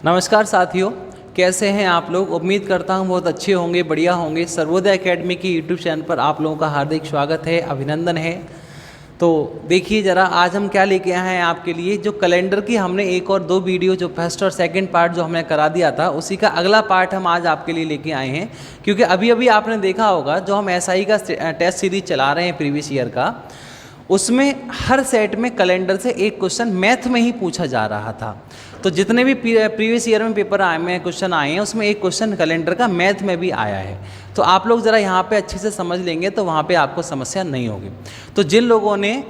नमस्कार साथियों, कैसे हैं आप लोग। उम्मीद करता हूं बहुत अच्छे होंगे, बढ़िया होंगे। सर्वोदय एकेडमी की यूट्यूब चैनल पर आप लोगों का हार्दिक स्वागत है, अभिनंदन है। तो देखिए ज़रा आज हम क्या लेके आए हैं आपके लिए। जो कैलेंडर की हमने एक और दो वीडियो, जो फर्स्ट और सेकंड पार्ट जो हमने करा दिया था, उसी का अगला पार्ट हम आज आपके लिए लेके आए हैं। क्योंकि अभी अभी आपने देखा होगा जो हम एसआई का टेस्ट सीरीज चला रहे हैं प्रीवियस ईयर का, उसमें हर सेट में कैलेंडर से एक क्वेश्चन मैथ में ही पूछा जा रहा था। तो जितने भी प्रीवियस ईयर में पेपर आए में क्वेश्चन आए हैं, उसमें एक क्वेश्चन कैलेंडर का मैथ में भी आया है। तो आप लोग ज़रा यहाँ पे अच्छे से समझ लेंगे तो वहाँ पे आपको समस्या नहीं होगी। तो जिन लोगों ने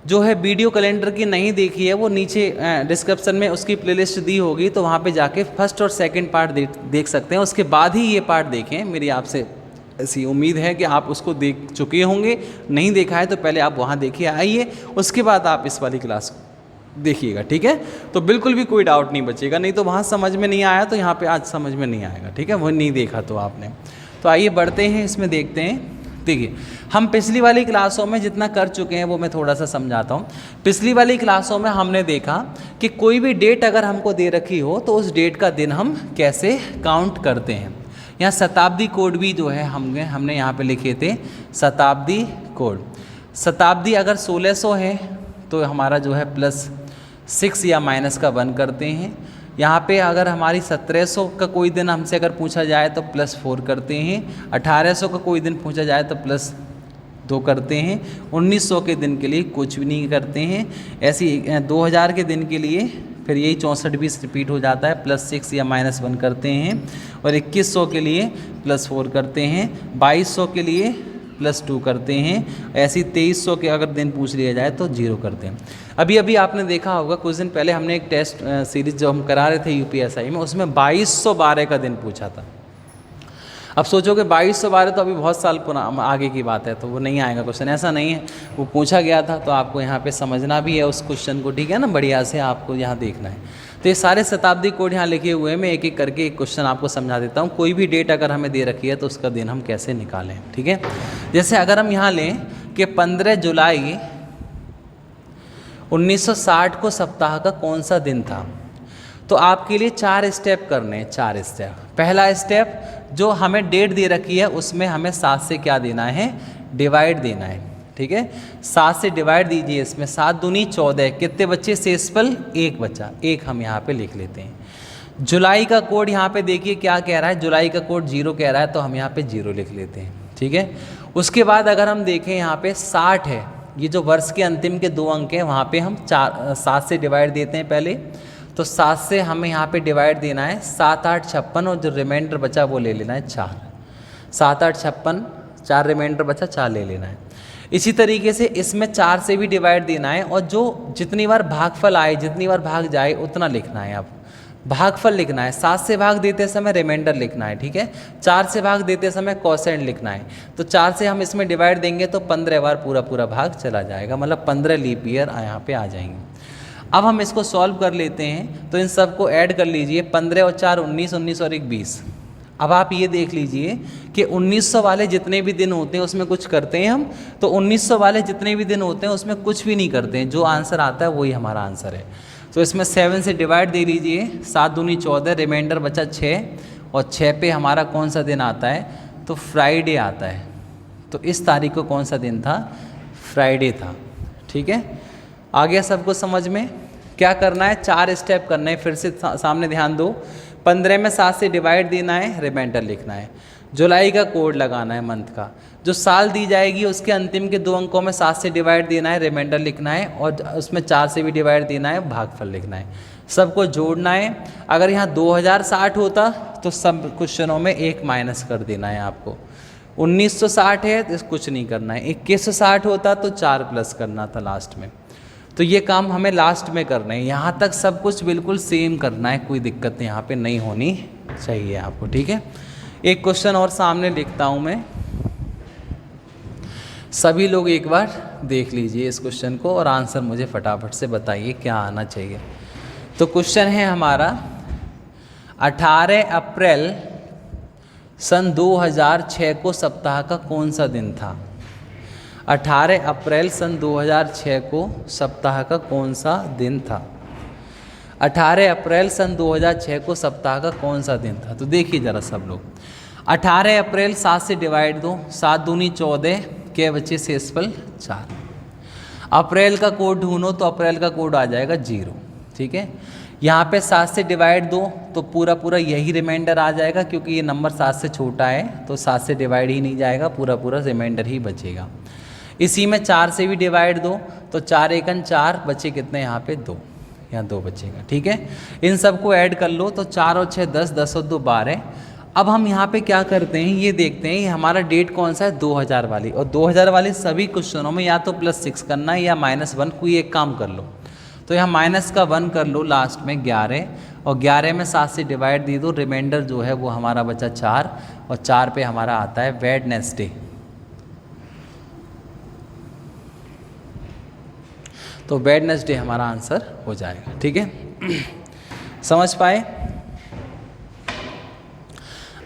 जो है वीडियो कैलेंडर की नहीं देखी है, वो नीचे डिस्क्रिप्शन में उसकी प्लेलिस्ट दी होगी, तो वहाँ पे जाके फर्स्ट और सेकंड पार्ट देख सकते हैं। उसके बाद ही ये पार्ट देखें। मेरी आपसे ऐसी उम्मीद है कि आप उसको देख चुके होंगे। नहीं देखा है तो पहले आप वहाँ देखिए आइए, उसके बाद आप इस वाली क्लास को देखिएगा, ठीक है। तो बिल्कुल भी कोई डाउट नहीं बचेगा। नहीं तो वहाँ समझ में नहीं आया तो यहाँ पे आज समझ में नहीं आएगा, ठीक है। वो नहीं देखा तो आपने। तो आइए बढ़ते हैं, इसमें देखते हैं। देखिए, हम पिछली वाली क्लासों में जितना कर चुके हैं वो मैं थोड़ा सा समझाता हूँ। पिछली वाली क्लासों में हमने देखा कि कोई भी डेट अगर हमको दे रखी हो तो उस डेट का दिन हम कैसे काउंट करते हैं। यहाँ शताब्दी कोड भी जो है हमने यहाँ पे लिखे थे शताब्दी कोड। शताब्दी अगर 1600 है तो हमारा जो है +6 या -1 करते हैं। यहाँ पे अगर हमारी 1700 का कोई दिन हमसे अगर पूछा जाए तो +4 करते हैं। 1800 का कोई दिन पूछा जाए तो +2 करते हैं। 1900 के दिन के लिए कुछ भी नहीं करते हैं। ऐसी 2000 के दिन के लिए फिर यही 64-20 रिपीट हो जाता है, +6 या -1 करते हैं। और 2100 के लिए +4 करते हैं। 2200 के लिए +2 करते हैं। ऐसी 2300 के अगर दिन पूछ लिया जाए तो 0 करते हैं। अभी अभी आपने देखा होगा कुछ दिन पहले हमने एक टेस्ट सीरीज जो हम करा रहे थे यूपीएसआई में, उसमें 2212 का दिन पूछा था। अब सोचोगे 2212 तो अभी बहुत साल आगे की बात है, तो वो नहीं आएगा क्वेश्चन। ऐसा नहीं है, वो पूछा गया था तो आपको यहाँ पे समझना भी है उस क्वेश्चन को, ठीक है ना। बढ़िया से आपको यहाँ देखना है। तो ये सारे शताब्दी कोड यहाँ लिखे हुए हैं। मैं एक एक करके एक क्वेश्चन आपको समझा देता हूँ। कोई भी डेट अगर हमें दे रखी है तो उसका दिन हम कैसे निकालें, ठीक है। जैसे अगर हम यहाँ लें कि 15 जुलाई 1960 को सप्ताह का कौन सा दिन था, तो आपके लिए 4 स्टेप करने हैं। 4 स्टेप। पहला स्टेप, जो हमें डेट दे रखी है उसमें हमें 7 से क्या देना है, डिवाइड देना है, ठीक है। 7 से डिवाइड दीजिए। इसमें 7 दूनी 14, कितने बच्चे शेषफल 1 बचा, 1 हम यहाँ पे लिख लेते हैं। जुलाई का कोड यहाँ पे देखिए क्या कह रहा है, जुलाई का कोड 0 कह रहा है, तो हम यहाँ पे 0 लिख लेते हैं, ठीक है। उसके बाद अगर हम देखें यहाँ पे 60 है, ये जो वर्ष के अंतिम के 2 अंक हैं, वहाँ पे हम 7 से डिवाइड देते हैं पहले। तो 7 से हमें यहाँ पे डिवाइड देना है 7 8 56, और जो रिमाइंडर बचा वो ले लेना है 4। 7 8 56, 4 रिमाइंडर बचा, 4 ले लेना है। इसी तरीके से इसमें 4 से भी डिवाइड देना है, और जो जितनी बार भागफल आए, जितनी बार भाग जाए उतना लिखना है। आप भागफल लिखना है। 7 से भाग देते समय रिमाइंडर लिखना है, ठीक है। 4 से भाग देते समय कोसेंट लिखना है। तो 4 से हम इसमें डिवाइड देंगे तो 15 बार पूरा भाग चला जाएगा, मतलब 15 लीप ईयर यहाँ पे आ जाएंगे। अब हम इसको सॉल्व कर लेते हैं। तो इन सब को ऐड कर लीजिए। 15 और 4 19, 19 और 1 20। अब आप ये देख लीजिए कि 1900 वाले जितने भी दिन होते हैं उसमें कुछ करते हैं हम, तो 1900 वाले जितने भी दिन होते हैं उसमें कुछ भी नहीं करते हैं। जो आंसर आता है वही हमारा आंसर है। तो इसमें 7 से डिवाइड दे लीजिए। 7 दूनी 14, रिमाइंडर बचा 6, और 6 पे हमारा कौन सा दिन आता है, तो फ्राइडे आता है। तो इस तारीख को कौन सा दिन था, फ्राइडे था, ठीक है। आ गया सबको समझ में। क्या करना है, 4 स्टेप करना है। फिर से सामने ध्यान दो। 15 में 7 से डिवाइड देना है, रिमाइंडर लिखना है। जुलाई का कोड लगाना है, मंथ का। जो साल दी जाएगी उसके अंतिम के 2 अंकों में 7 से डिवाइड देना है, रिमाइंडर लिखना है, और उसमें 4 से भी डिवाइड देना है, भागफल लिखना है। सबको जोड़ना है। अगर यहाँ 2060 होता तो सब क्वेश्चनों में 1 माइनस कर देना है आपको। 1960 है तो कुछ नहीं करना है। 2160 होता तो 4 प्लस करना था लास्ट में। तो ये काम हमें लास्ट में करना है। यहाँ तक सब कुछ बिल्कुल सेम करना है, कोई दिक्कत यहाँ पे नहीं होनी चाहिए आपको, ठीक है। एक क्वेश्चन और सामने लिखता हूँ मैं, सभी लोग एक बार देख लीजिए इस क्वेश्चन को और आंसर मुझे फटाफट से बताइए क्या आना चाहिए। तो क्वेश्चन है हमारा, 18 अप्रैल सन 2006 को सप्ताह का कौन सा दिन था। 18 अप्रैल सन 2006 को सप्ताह का कौन सा दिन था। 18 अप्रैल सन 2006 को सप्ताह का कौन सा दिन था? तो देखिए ज़रा सब लोग, 18 अप्रैल 7 से डिवाइड दो, 7 दूनी 14, क्या बचे शेषफल 4। अप्रैल का कोड ढूंढो तो अप्रैल का कोड आ जाएगा 0, ठीक है। यहाँ पे 7 से डिवाइड दो तो पूरा पूरा यही रिमाइंडर आ जाएगा, क्योंकि ये नंबर 7 से छोटा है तो 7 से डिवाइड ही नहीं जाएगा, पूरा पूरा रिमाइंडर ही बचेगा। इसी में 4 से भी डिवाइड दो तो 4 एकन 4, बचे कितने यहाँ पे 2, यहाँ 2 बचेगा, ठीक है। इन सबको ऐड कर लो तो 4 और 6 10, 10 और 2 12। अब हम यहाँ पे क्या करते हैं, ये देखते हैं हमारा डेट कौन सा है, 2000 वाली, और 2000 वाले सभी क्वेश्चनों में या तो +6 करना है या -1, कोई एक काम कर लो। तो यहाँ -1 कर लो लास्ट में 11, और 11 में 7 से डिवाइड दे दो, रिमाइंडर जो है वो हमारा बचा 4, और 4 पे हमारा आता है वेडनेसडे। तो वेडनेसडे हमारा आंसर हो जाएगा, ठीक है। समझ पाए?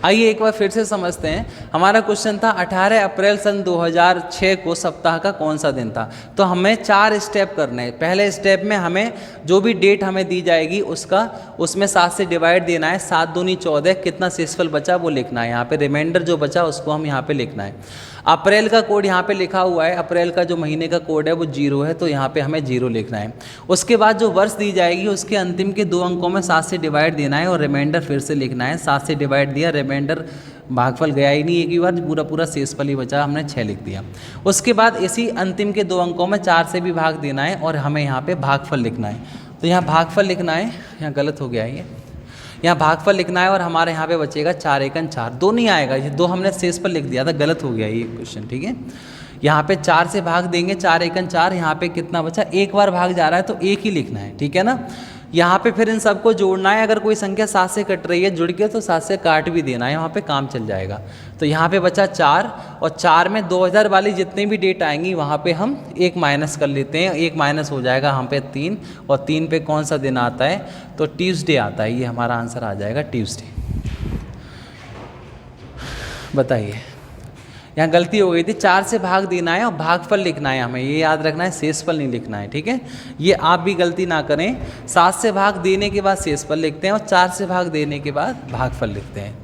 आइए एक बार फिर से समझते हैं। हमारा क्वेश्चन था 18 अप्रैल सन 2006 को सप्ताह का कौन सा दिन था। तो हमें 4 स्टेप करने हैं। पहले स्टेप में हमें जो भी डेट हमें दी जाएगी उसमें 7 से डिवाइड देना है, 7 दूनी 14, कितना शेषफल बचा वो लिखना है। यहाँ पे रिमाइंडर जो बचा उसको हम यहाँ पे लिखना है। अप्रैल का कोड यहाँ पे लिखा हुआ है, अप्रैल का जो महीने का कोड है वो 0 है, तो यहाँ पे हमें 0 लिखना है। उसके बाद जो वर्ष दी जाएगी उसके अंतिम के 2 अंकों में 7 से डिवाइड देना है और रिमाइंडर फिर से लिखना है। 7 से डिवाइड दिया, रिमाइंडर भागफल गया ही नहीं एक ही बार, पूरा पूरा शेषफल ही बचा, हमने 6 लिख दिया। उसके बाद इसी अंतिम के 2 अंकों में 4 से भी भाग देना है और हमें यहाँ पे भागफल लिखना है। तो यहाँ भागफल लिखना है, यहाँ गलत हो गया है ये, यहाँ भागफल लिखना है और हमारे यहाँ पे बचेगा 4 एकन 4, 2 नहीं आएगा, ये 2 हमने शेषफल लिख दिया था, गलत हो गया ये क्वेश्चन, ठीक है। यहाँ पे 4 से भाग देंगे, 4 एकन 4, यहाँ पे कितना बचा, एक बार भाग जा रहा है तो 1 ही लिखना है, ठीक है ना। यहाँ पे फिर इन सबको जोड़ना है, अगर कोई संख्या 7 से कट रही है जुड़ के तो 7 से काट भी देना है, वहाँ पे काम चल जाएगा। तो यहाँ पे बचा 4 और 4 में 2000 वाली जितनी भी डेट आएंगी वहाँ पे हम 1 माइनस कर लेते हैं, 1 माइनस हो जाएगा यहाँ पे 3, और 3 पे कौन सा दिन आता है, तो ट्यूसडे आता है, ये हमारा आंसर आ जाएगा ट्यूसडे। बताइए, यहाँ गलती हो गई थी, 4 से भाग देना है और भागफल लिखना है, हमें ये याद रखना है, शेषफल नहीं लिखना है, ठीक है। ये आप भी गलती ना करें, 7 से भाग देने के बाद शेषफल लिखते हैं और 4 से भाग देने के बाद भागफल लिखते हैं,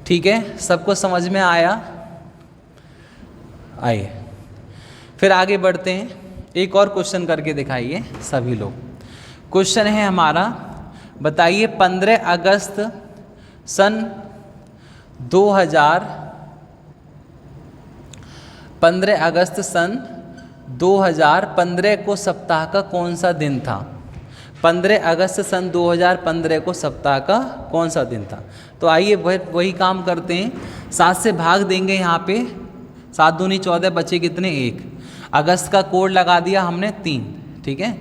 ठीक है। सबको समझ में आया? आइए फिर आगे बढ़ते हैं, एक और क्वेश्चन करके दिखाइए सभी लोग। क्वेश्चन है हमारा, बताइए 15 अगस्त सन 2015 को सप्ताह का कौन सा दिन था। 15 अगस्त सन 2015 को सप्ताह का कौन सा दिन था। तो आइए वही काम करते हैं, 7 से भाग देंगे, यहाँ पे 7 दूनी 14, बचे कितने 1, अगस्त का कोड लगा दिया हमने 3, ठीक है।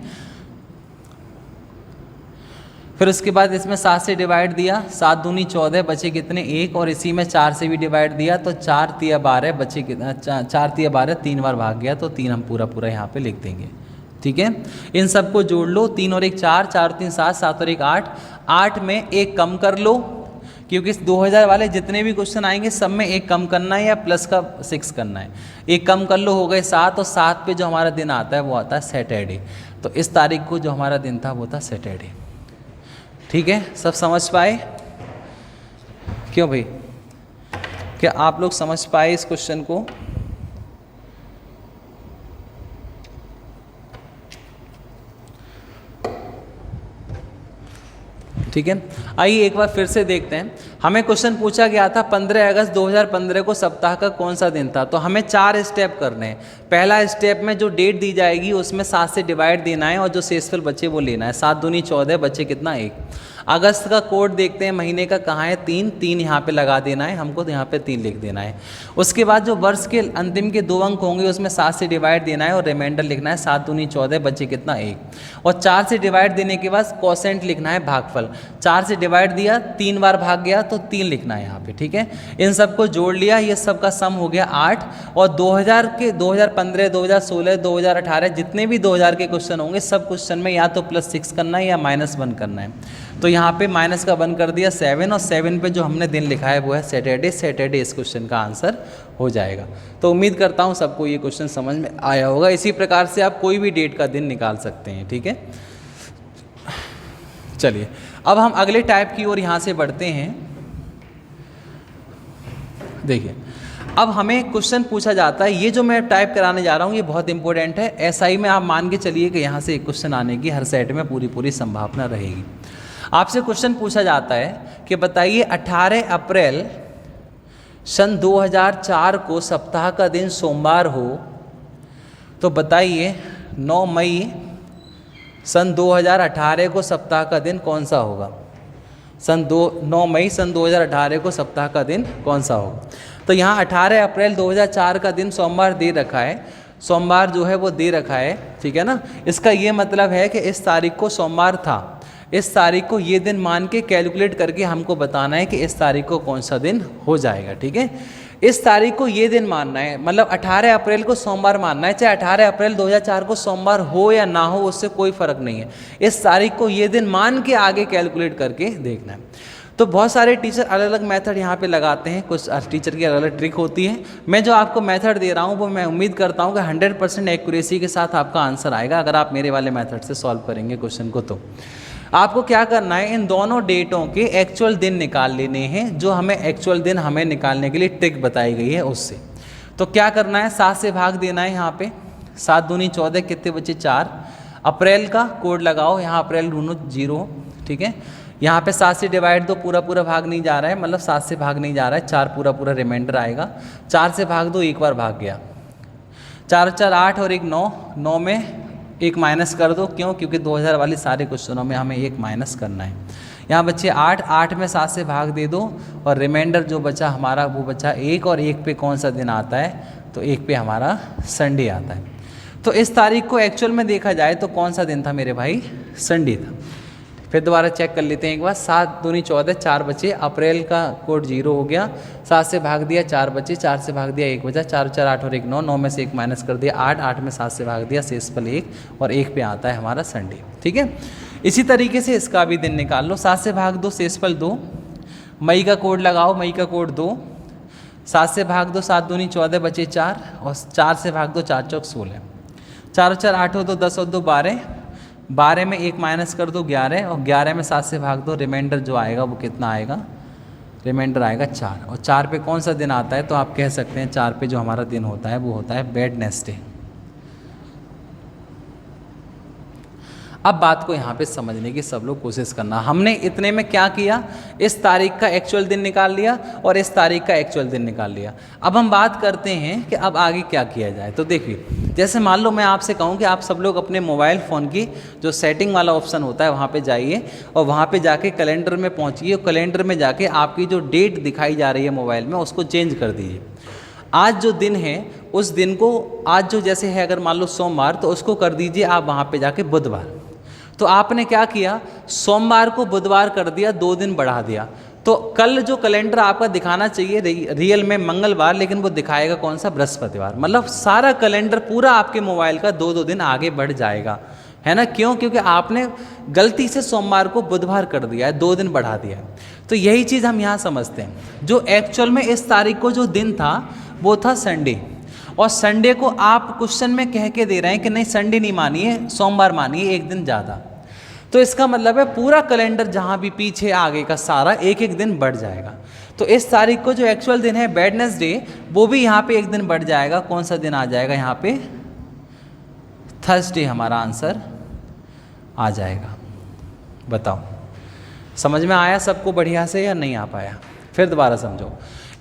फिर उसके बाद इसमें 7 से डिवाइड दिया, 7 दूनी 14, बचे कितने 1, और इसी में 4 से भी डिवाइड दिया तो 4 तिया 12, बचे कितना 4 तिया 12, 3 बार भाग गया तो 3 हम पूरा पूरा यहाँ पे लिख देंगे, ठीक है। इन सबको जोड़ लो, 3 और 1 4, 4 और 3 7, 7 और 1 8, 8 में 1 कम कर लो, क्योंकि इस 2000 वाले जितने भी क्वेश्चन आएंगे सब में 1 कम करना है या प्लस का 6 करना है। 1 कम कर लो, हो गए 7, और 7 पे जो हमारा दिन आता है वो आता है सैटरडे। तो इस तारीख को जो हमारा दिन था वो था सैटरडे, ठीक है। सब समझ पाए? क्यों भाई, क्या आप लोग समझ पाए इस क्वेश्चन को? ठीक है, आइए एक बार फिर से देखते हैं। हमें क्वेश्चन पूछा गया था 15 अगस्त 2015 को सप्ताह का कौन सा दिन था। तो हमें 4 स्टेप करने हैं। पहला स्टेप में जो डेट दी जाएगी उसमें 7 से डिवाइड देना है और जो शेषफल बचे वो लेना है। 7 दूनी 14, बचे कितना 1। अगस्त का कोड देखते हैं, महीने का कहाँ है 3, 3 यहाँ पे लगा देना है हमको, तो यहाँ पे 3 लिख देना है। उसके बाद जो वर्ष के अंतिम के 2 अंक होंगे उसमें 7 से डिवाइड देना है और रिमाइंडर लिखना है। 7 दूनी 14, बचे कितना 1, और 4 से डिवाइड देने के बाद कोसेंट लिखना है, भागफल। 4 से डिवाइड दिया, 3 बार भाग गया तो 3 लिखना है यहाँ पे, ठीक है। इन सबको जोड़ लिया, ये सब का सम हो गया 8। और 2000 के 2015, 2016, 2018 जितने भी 2000 के क्वेश्चन होंगे सब क्वेश्चन में या तो +6 करना है या -1 करना है। तो यहाँ पे माइनस का 1 कर दिया 7, और 7 पे जो हमने दिन लिखा है वो है सैटरडे। सैटरडे इस क्वेश्चन का आंसर हो जाएगा। तो उम्मीद करता हूँ सबको ये क्वेश्चन समझ में आया होगा। इसी प्रकार से आप कोई भी डेट का दिन निकाल सकते हैं, ठीक है। चलिए अब हम अगले टाइप की ओर यहाँ से बढ़ते हैं। देखिए अब हमें क्वेश्चन पूछा जाता है, ये जो मैं टाइप कराने जा रहा हूँ ये बहुत इंपॉर्टेंट है। एसआई में आप मान के चलिए कि यहाँ से एक क्वेश्चन आने की हर सेट में पूरी संभावना रहेगी। आपसे क्वेश्चन पूछा जाता है कि बताइए 18 अप्रैल सन 2004 को सप्ताह का दिन सोमवार हो तो बताइए 9 मई सन 2018 को सप्ताह का दिन कौन सा होगा। 9 मई सन 2018 को सप्ताह का दिन कौन सा होगा। तो यहाँ 18 अप्रैल 2004 का दिन सोमवार दे रखा है, सोमवार जो है वो दे रखा है, ठीक है ना। इसका ये मतलब है कि इस तारीख को सोमवार था, इस तारीख को ये दिन मान के कैलकुलेट करके हमको बताना है कि इस तारीख को कौन सा दिन हो जाएगा, ठीक है। इस तारीख को ये दिन मानना है, मतलब 18 अप्रैल को सोमवार मानना है, चाहे 18 अप्रैल 2004 को सोमवार हो या ना हो उससे कोई फ़र्क नहीं है। इस तारीख को ये दिन मान के आगे कैलकुलेट करके देखना है। तो बहुत सारे टीचर अलग अलग मेथड यहाँ पे लगाते हैं, कुछ टीचर की अलग अलग ट्रिक होती है। मैं जो आपको मेथड दे रहा हूँ वो मैं उम्मीद करता हूँ कि 100% एक्यूरेसी के साथ आपका आंसर आएगा अगर आप मेरे वाले मेथड से सॉल्व करेंगे क्वेश्चन को। तो आपको क्या करना है, इन दोनों डेटों के एक्चुअल दिन निकाल लेने हैं, जो हमें एक्चुअल दिन हमें निकालने के लिए ट्रिक बताई गई है उससे। तो क्या करना है, 7 से भाग देना है। यहाँ पे 7 दूनी 14, कितने बचे 4। अप्रैल का कोड लगाओ, यहाँ अप्रैल ढूंढो 0, ठीक है। यहाँ पे 7 से डिवाइड दो, पूरा भाग नहीं जा रहा है, मतलब 7 से भाग नहीं जा रहा है, 4 पूरा रिमाइंडर आएगा। 4 से भाग दो, एक बार भाग गया, 4 4 8 और 1 9, 9 में 1 माइनस कर दो, क्यों, क्योंकि 2000 वाली सारे क्वेश्चनों में हमें 1 माइनस करना है। यहाँ बच्चे 8, 8 में 7 से भाग दे दो और रिमाइंडर जो बचा हमारा वो बचा 1, और 1 पे कौन सा दिन आता है, तो 1 पे हमारा संडे आता है। तो इस तारीख को एक्चुअल में देखा जाए तो कौन सा दिन था मेरे भाई, संडे था। फिर दोबारा चेक कर लेते हैं एक बार, 7 दूनी 14, 4 बचे, अप्रैल का कोड 0 हो गया, 7 से भाग दिया 4 बचे, 4 से भाग दिया 1 बचा, 4 4 8 और 1 9, 9 में से 1 माइनस कर दिया 8, 8 में 7 से भाग दिया, शेष पल 1, और 1 पे आता है हमारा संडे, ठीक है। इसी तरीके से इसका भी दिन निकाल लो, 7 से भाग दो, शेष पल 2, मई का कोड लगाओ, मई का कोड 2, 7 से भाग दो, 7 दूनी 14 बचे 4, और 4 से भाग दो, 4 चौक 16, 4 4 8 हो तो 10 और 2 12, 12 में 1 माइनस कर दो 11, और 11 में 7 से भाग दो, रिमाइंडर जो आएगा वो कितना आएगा, रिमाइंडर आएगा 4, और 4 पे कौन सा दिन आता है, तो आप कह सकते हैं 4 पे जो हमारा दिन होता है वो होता है वेडनेसडे। अब बात को यहाँ पे समझने की सब लोग कोशिश करना। हमने इतने में क्या किया, इस तारीख का एक्चुअल दिन निकाल लिया और इस तारीख का एक्चुअल दिन निकाल लिया। अब हम बात करते हैं कि अब आगे क्या किया जाए। तो देखिए, जैसे मान लो मैं आपसे कहूँ कि आप सब लोग अपने मोबाइल फ़ोन की जो सेटिंग वाला ऑप्शन होता है वहाँ पे जाइए और वहाँ पे जाके कैलेंडर में पहुँचिए, और कैलेंडर में जाके आपकी जो डेट दिखाई जा रही है मोबाइल में उसको चेंज कर दीजिए। आज जो दिन है उस दिन को, आज जो जैसे है अगर मान लो सोमवार, तो उसको कर दीजिए आप वहाँ पे जाके बुधवार। तो आपने क्या किया, सोमवार को बुधवार कर दिया, 2 दिन बढ़ा दिया। तो कल जो कैलेंडर आपका दिखाना चाहिए रियल में मंगलवार, लेकिन वो दिखाएगा कौन सा, बृहस्पतिवार। मतलब सारा कैलेंडर पूरा आपके मोबाइल का 2-2 दिन आगे बढ़ जाएगा, है ना। क्यों, क्योंकि आपने गलती से सोमवार को बुधवार कर दिया है, 2 दिन बढ़ा दिया है। तो यही चीज़ हम यहाँ समझते हैं। जो एक्चुअल में इस तारीख को जो दिन था वो था संडे, और संडे को आप क्वेश्चन में कह के दे रहे हैं कि नहीं संडे नहीं मानिए, सोमवार मानिए, 1 दिन ज़्यादा। तो इसका मतलब है पूरा कैलेंडर जहाँ भी पीछे आगे का सारा 1-1 दिन बढ़ जाएगा। तो इस तारीख को जो एक्चुअल दिन है वेडनेसडे, वो भी यहाँ पे 1 दिन बढ़ जाएगा। कौन सा दिन आ जाएगा यहाँ पे, थर्सडे हमारा आंसर आ जाएगा। बताओ समझ में आया सबको बढ़िया से या नहीं आ पाया? फिर दोबारा समझो।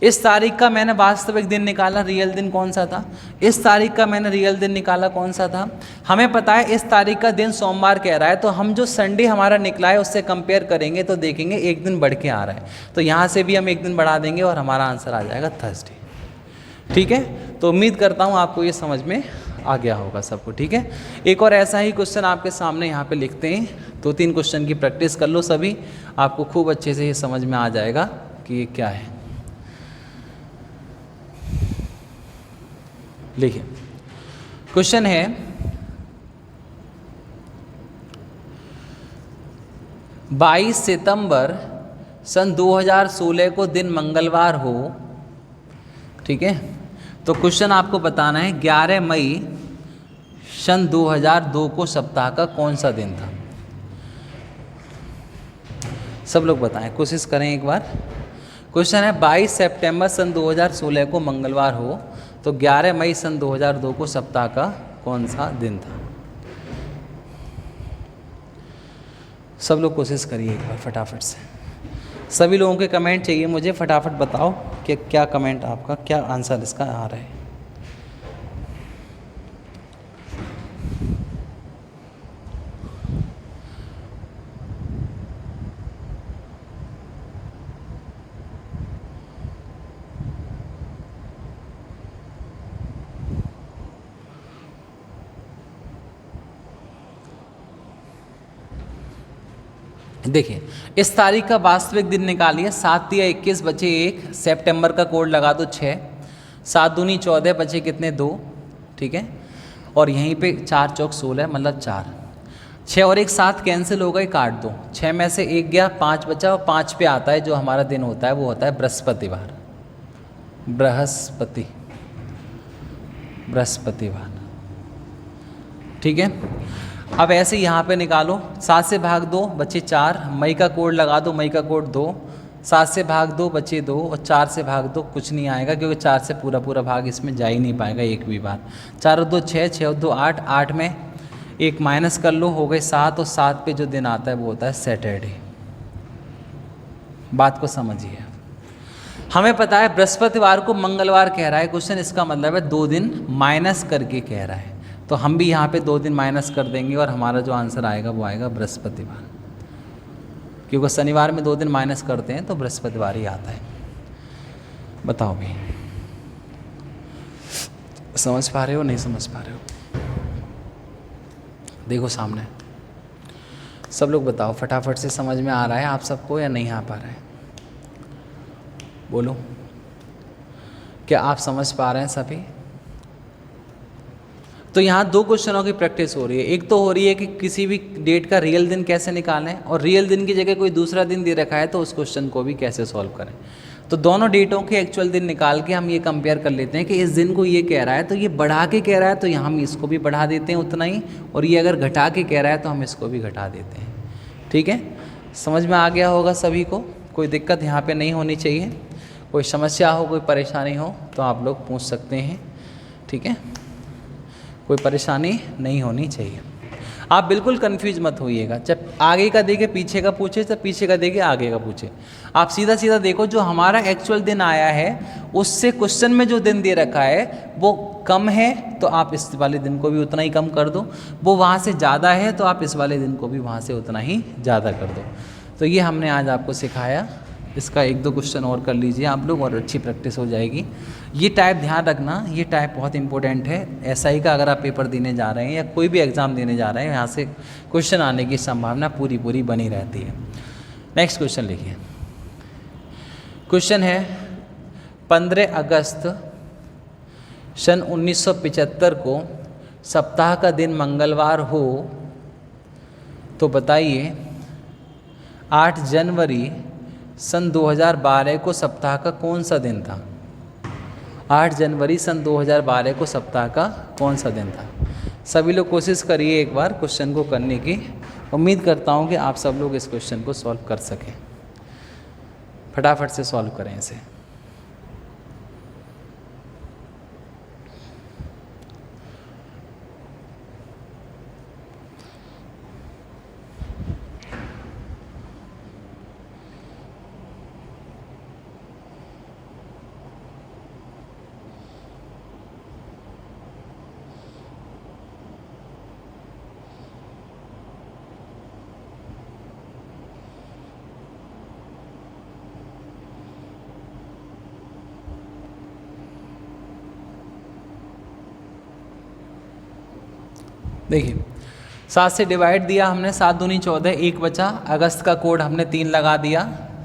इस तारीख का मैंने वास्तविक दिन निकाला, रियल दिन कौन सा था। इस तारीख का मैंने रियल दिन निकाला, कौन सा था। हमें पता है इस तारीख का दिन सोमवार कह रहा है, तो हम जो संडे हमारा निकला है उससे कंपेयर करेंगे तो देखेंगे 1 दिन बढ़ के आ रहा है। तो यहाँ से भी हम 1 दिन बढ़ा देंगे और हमारा आंसर आ जाएगा थर्सडे। ठीक है, तो उम्मीद करता हूँ आपको ये समझ में आ गया होगा सबको। ठीक है, एक और ऐसा ही क्वेश्चन आपके सामने यहाँ पे लिखते हैं। 2-3 क्वेश्चन की प्रैक्टिस कर लो सभी, आपको खूब अच्छे से ये समझ में आ जाएगा कि ये क्या है। देखिए क्वेश्चन है, बाईस सितंबर सन 2016 को दिन मंगलवार हो। ठीक है, तो क्वेश्चन आपको बताना है 11 मई सन 2002 को सप्ताह का कौन सा दिन था। सब लोग बताएं, कोशिश करें एक बार। क्वेश्चन है 22 सितंबर सन 2016 को मंगलवार हो तो 11 मई सन 2002 को सप्ताह का कौन सा दिन था। सब लोग कोशिश करिए एक बार फटाफट से। सभी लोगों के कमेंट चाहिए मुझे, फटाफट बताओ कि क्या कमेंट आपका, क्या आंसर इसका आ रहा है। देखिए इस तारीख का वास्तविक दिन निकालिए। 7 या 21 बचे 1, सितंबर का कोड लगा दो 6, 7 दूनी 14 बचे कितने 2, ठीक है। और यहीं पे 4 चौक 16 मतलब 4, 6 और 1 7 कैंसिल हो गए, काट दो। 6 में से 1 गया, 5 बचा और 5 पे आता है जो हमारा दिन होता है, वो होता है बृहस्पतिवार। बृहस्पतिवार, ठीक है। अब ऐसे यहाँ पे निकालो, 7 से भाग 2 बचे 4, मई का कोड लगा दो, मई का कोड 2, 7 से भाग 2 बचे 2 और 4 से भाग 2 कुछ नहीं आएगा क्योंकि 4 से पूरा पूरा भाग इसमें जा ही नहीं पाएगा एक भी बार। 4 और 2 6, 6 और 2 8, 8 में 1 माइनस कर लो, हो गए 7 और 7 पे जो दिन आता है वो होता है सैटरडे। बात को समझिए। हमें पता है बृहस्पतिवार को मंगलवार कह रहा है क्वेश्चन, इसका मतलब है 2 दिन माइनस करके कह रहा है, तो हम भी यहाँ पे 2 दिन माइनस कर देंगे और हमारा जो आंसर आएगा वो आएगा बृहस्पतिवार, क्योंकि शनिवार में 2 दिन माइनस करते हैं तो बृहस्पतिवार ही आता है। बताओ भाई, समझ पा रहे हो नहीं समझ पा रहे हो? देखो सामने, सब लोग बताओ फटाफट से, समझ में आ रहा है आप सबको या नहीं आ पा रहा है? बोलो, क्या आप समझ पा रहे हैं सभी? तो यहाँ 2 क्वेश्चनों की प्रैक्टिस हो रही है। एक तो हो रही है कि किसी भी डेट का रियल दिन कैसे निकालें, और रियल दिन की जगह कोई दूसरा दिन दे रखा है तो उस क्वेश्चन को भी कैसे सॉल्व करें। तो दोनों डेटों के एक्चुअल दिन निकाल के हम ये कंपेयर कर लेते हैं कि इस दिन को ये कह रहा है तो ये बढ़ा के कह रहा है तो हम इसको भी बढ़ा देते हैं उतना ही, और ये अगर घटा के कह रहा है तो हम इसको भी घटा देते हैं। ठीक है, समझ में आ गया होगा सभी को? कोई दिक्कत यहाँ पे नहीं होनी चाहिए। कोई समस्या हो, कोई परेशानी हो तो आप लोग पूछ सकते हैं। ठीक है, कोई परेशानी नहीं होनी चाहिए। आप बिल्कुल कंफ्यूज मत होइएगा, जब आगे का देखे पीछे का पूछे, जब पीछे का देखे आगे का पूछे। आप सीधा सीधा देखो, जो हमारा एक्चुअल दिन आया है उससे क्वेश्चन में जो दिन दे रखा है वो कम है तो आप इस वाले दिन को भी उतना ही कम कर दो, वो वहाँ से ज़्यादा है तो आप इस वाले दिन को भी वहाँ से उतना ही ज़्यादा कर दो। तो ये हमने आज आपको सिखाया। इसका 1-2 क्वेश्चन और कर लीजिए आप लोग और अच्छी प्रैक्टिस हो जाएगी। ये टाइप ध्यान रखना, ये टाइप बहुत इंपॉर्टेंट है। एसआई का अगर आप पेपर देने जा रहे हैं या कोई भी एग्ज़ाम देने जा रहे हैं, यहाँ से क्वेश्चन आने की संभावना पूरी बनी रहती है। नेक्स्ट क्वेश्चन लिखिए। क्वेश्चन है 15 अगस्त सन 1975 को सप्ताह का दिन मंगलवार हो तो बताइए 8 जनवरी सन 2012 को सप्ताह का कौन सा दिन था। 8 जनवरी सन 2012 को सप्ताह का कौन सा दिन था? सभी लोग कोशिश करिए एक बार क्वेश्चन को करने की। उम्मीद करता हूँ कि आप सब लोग इस क्वेश्चन को सॉल्व कर सकें। फटाफट से सॉल्व करें इसे। देखिए 7 से डिवाइड दिया हमने, 7 दूनी 14, 1 बचा। अगस्त का कोड हमने 3 लगा दिया।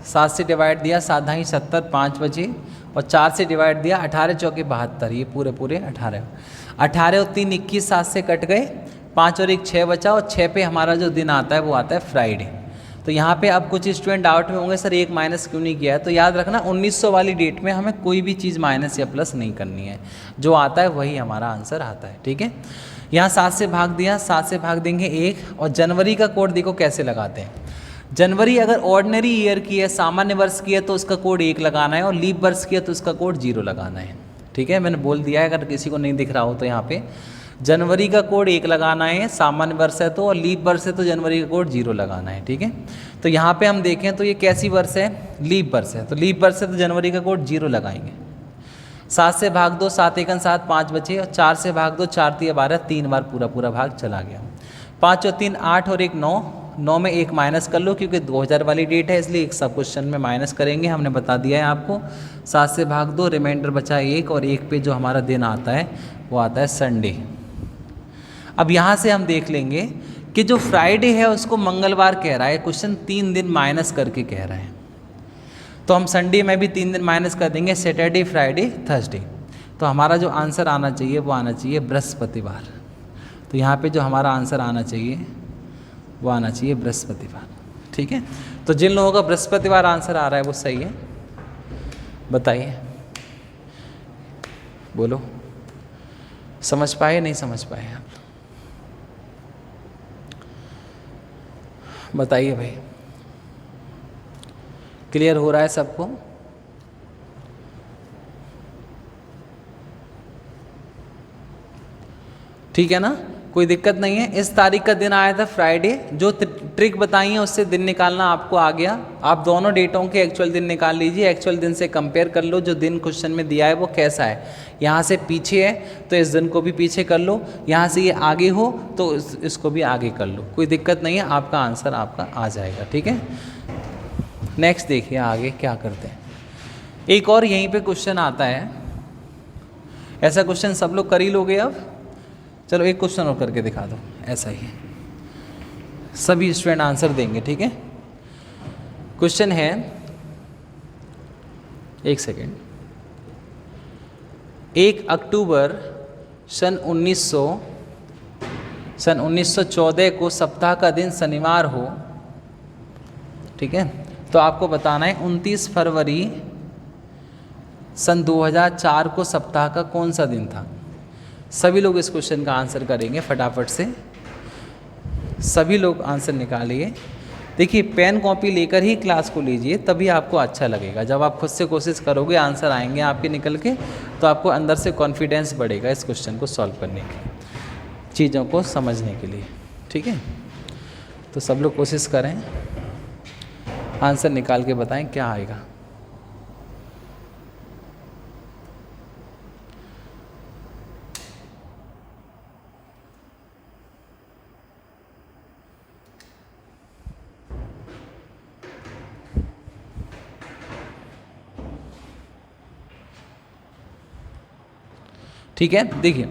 7 से डिवाइड दिया, 7 ढाई 70, 5 बचे। और 4 से डिवाइड दिया, 18 चौके 72, ये पूरे 18। 18 और 3 21, 7 से कट गए। 5 और 1 6 बचा, और 6 पे हमारा जो दिन आता है वो आता है फ्राइडे। तो यहाँ पे अब कुछ स्टूडेंट डाउट में होंगे, सर 1 माइनस क्यों नहीं किया है? तो याद रखना 1900 वाली डेट में हमें कोई भी चीज़ माइनस या प्लस नहीं करनी है, जो आता है वही हमारा आंसर आता है। ठीक है, यहाँ 7 से भाग दिया, 7 से भाग देंगे 1। और जनवरी का कोड देखो कैसे लगाते हैं। जनवरी अगर ऑर्डिनरी ईयर की है, सामान्य वर्ष की है, तो उसका कोड 1 लगाना है, और लीप वर्ष की है तो उसका कोड 0 लगाना है। ठीक है, मैंने बोल दिया है, अगर किसी को नहीं दिख रहा हो तो यहाँ पे जनवरी का कोड 1 लगाना है, सामान्य वर्ष है तो, और लीप वर्ष है तो जनवरी का कोड 0 लगाना है। ठीक है, तो यहाँ पे हम देखें तो ये कैसी वर्ष है, लीप वर्ष है, तो लीप वर्ष है तो जनवरी का कोड 0 लगाएंगे। 7 से भाग दो, 7 एकन 7, 5 बचे, और 4 से भाग दो, 4 तिया 12, 3 बार पूरा पूरा भाग चला गया। 5 और 3 8 और 1 9, 9 में 1 माइनस कर लो क्योंकि 2000 वाली डेट है, इसलिए एक सब क्वेश्चन में माइनस करेंगे, हमने बता दिया है आपको। 7 से भाग दो, रिमाइंडर बचा 1, और 1 पे जो हमारा दिन आता है वो आता है संडे। अब यहाँ से हम देख लेंगे कि जो फ्राइडे है उसको मंगलवार कह रहा है क्वेश्चन, 3 दिन माइनस करके कह रहा है, तो हम संडे में भी 3 दिन माइनस कर देंगे, सैटरडे फ्राइडे थर्सडे। तो हमारा जो आंसर आना चाहिए वो आना चाहिए बृहस्पतिवार। तो यहाँ पे जो हमारा आंसर आना चाहिए वो आना चाहिए बृहस्पतिवार। ठीक है, तो जिन लोगों का बृहस्पतिवार आंसर आ रहा है वो सही है, बताइए, बोलो, समझ पाए नहीं समझ पाए आप, बताइए भाई, क्लियर हो रहा है सबको? ठीक है ना, कोई दिक्कत नहीं है। इस तारीख का दिन आया था फ्राइडे, जो ट्रिक बताई है उससे दिन निकालना आपको आ गया। आप दोनों डेटों के एक्चुअल दिन निकाल लीजिए, एक्चुअल दिन से कंपेयर कर लो जो दिन क्वेश्चन में दिया है वो कैसा है। यहाँ से पीछे है तो इस दिन को भी पीछे कर लो, यहाँ से ये आगे हो तो इसको भी आगे कर लो, कोई दिक्कत नहीं है, आपका आंसर आपका आ जाएगा। ठीक है, नेक्स्ट देखिए आगे क्या करते हैं। एक और यहीं पे क्वेश्चन आता है, ऐसा क्वेश्चन सब लोग कर ही लोगे अब, चलो एक क्वेश्चन और करके दिखा दो, ऐसा ही सभी स्टूडेंट आंसर देंगे। ठीक है, क्वेश्चन है, एक सेकेंड, 1 अक्टूबर सन 1914 को सप्ताह का दिन शनिवार हो। ठीक है, तो आपको बताना है 29 फरवरी सन 2004 को सप्ताह का कौन सा दिन था। सभी लोग इस क्वेश्चन का आंसर करेंगे फटाफट से, सभी लोग आंसर निकालिए। देखिए पेन कॉपी लेकर ही क्लास को लीजिए, तभी आपको अच्छा लगेगा। जब आप खुद से कोशिश करोगे आंसर आएंगे आपके निकल के, तो आपको अंदर से कॉन्फिडेंस बढ़ेगा इस क्वेश्चन को सॉल्व करने की, चीज़ों को समझने के लिए। ठीक है, तो सब लोग कोशिश करें, आंसर निकाल के बताएं क्या आएगा। ठीक है, देखिए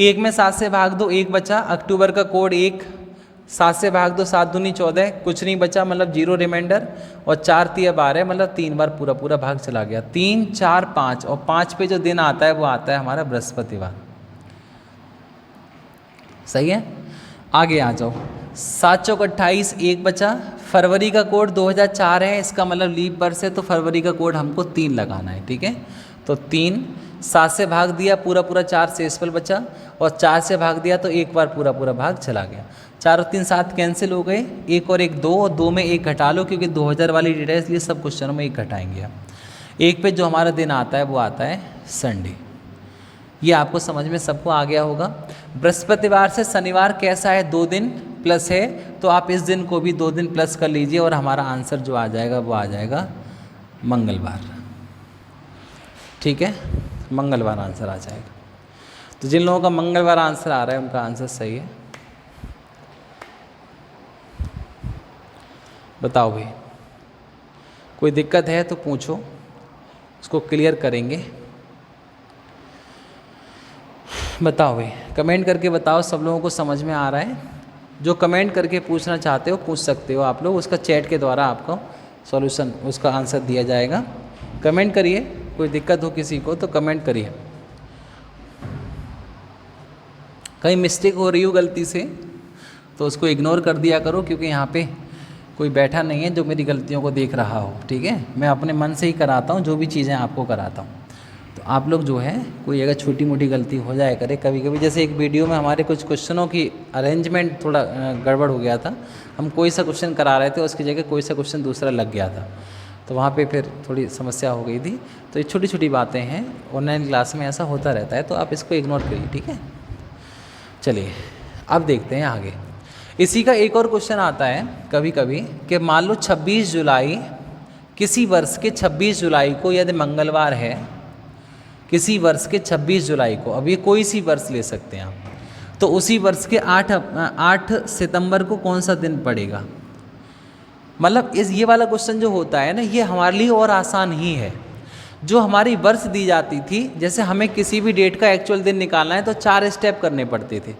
1 में 7 से भाग दो, 1 बचा, अक्टूबर का कोड 1, 7 से भाग दो, 7 दूनी 14, कुछ नहीं बचा मतलब 0 रिमाइंडर, और 4 तिया 12 मतलब 3 बार पूरा पूरा भाग चला गया। 3 4 5, और 5 पे जो दिन आता है वो आता है हमारा बृहस्पतिवार। सही है, आगे आ जाओ। 7 चौक 28, 1 बचा, फरवरी का कोड 2004 है, इसका मतलब लीप वर्ष है तो फरवरी का कोड हमको 3 लगाना है। ठीक है, तो 3, 7 से भाग दिया पूरा पूरा 4 शेषफल बचा, और 4 से भाग दिया तो एक बार पूरा पूरा भाग चला गया। 4 और 3 7 कैंसिल हो गए, 1 और 1 2, और 2 में 1 घटा लो क्योंकि 2000 वाली डेट है इसलिए सब क्वेश्चनों में 1 घटाएंगे आप। 1 पे जो हमारा दिन आता है वो आता है संडे। ये आपको समझ में सबको आ गया होगा। बृहस्पतिवार से शनिवार कैसा है, 2 दिन प्लस है, तो आप इस दिन को भी 2 दिन प्लस कर लीजिए और हमारा आंसर जो आ जाएगा वो आ जाएगा मंगलवार। ठीक है, मंगलवार आंसर आ जाएगा। तो जिन लोगों का मंगलवार आंसर आ रहा है उनका आंसर सही है। बताओ भाई, कोई दिक्कत है तो पूछो, उसको क्लियर करेंगे। बताओ भाई, कमेंट करके बताओ सब लोगों को समझ में आ रहा है। जो कमेंट करके पूछना चाहते हो पूछ सकते हो आप लोग, उसका चैट के द्वारा आपको सॉल्यूशन उसका आंसर दिया जाएगा। कमेंट करिए, कोई दिक्कत हो किसी को तो कमेंट करिए। कहीं मिस्टेक हो रही हो गलती से तो उसको इग्नोर कर दिया करो, क्योंकि यहाँ पे कोई बैठा नहीं है जो मेरी गलतियों को देख रहा हो। ठीक है, मैं अपने मन से ही कराता हूँ जो भी चीज़ें आपको कराता हूँ। तो आप लोग जो है कोई अगर छोटी मोटी गलती हो जाए करे कभी कभी, जैसे एक वीडियो में हमारे कुछ क्वेश्चनों की अरेंजमेंट थोड़ा गड़बड़ हो गया था, हम कोई सा क्वेश्चन करा रहे थे उसकी जगह कोई सा क्वेश्चन दूसरा लग गया था, तो वहाँ पे फिर थोड़ी समस्या हो गई थी। तो ये छोटी छोटी बातें हैं, ऑनलाइन क्लास में ऐसा होता रहता है, तो आप इसको इग्नोर करिए, ठीक है। चलिए अब देखते हैं आगे। इसी का एक और क्वेश्चन आता है कभी कभी कि मान लो 26 जुलाई, किसी वर्ष के 26 जुलाई को यदि मंगलवार है, किसी वर्ष के 26 जुलाई को, अब ये कोई सी वर्ष ले सकते हैं आप, तो उसी वर्ष के 8 सितंबर को कौन सा दिन पड़ेगा। मतलब ये वाला क्वेश्चन जो होता है ना, ये हमारे लिए और आसान ही है। जो हमारी वर्ष दी जाती थी, जैसे हमें किसी भी डेट का एक्चुअल दिन निकालना है तो 4 स्टेप करने पड़ते थे।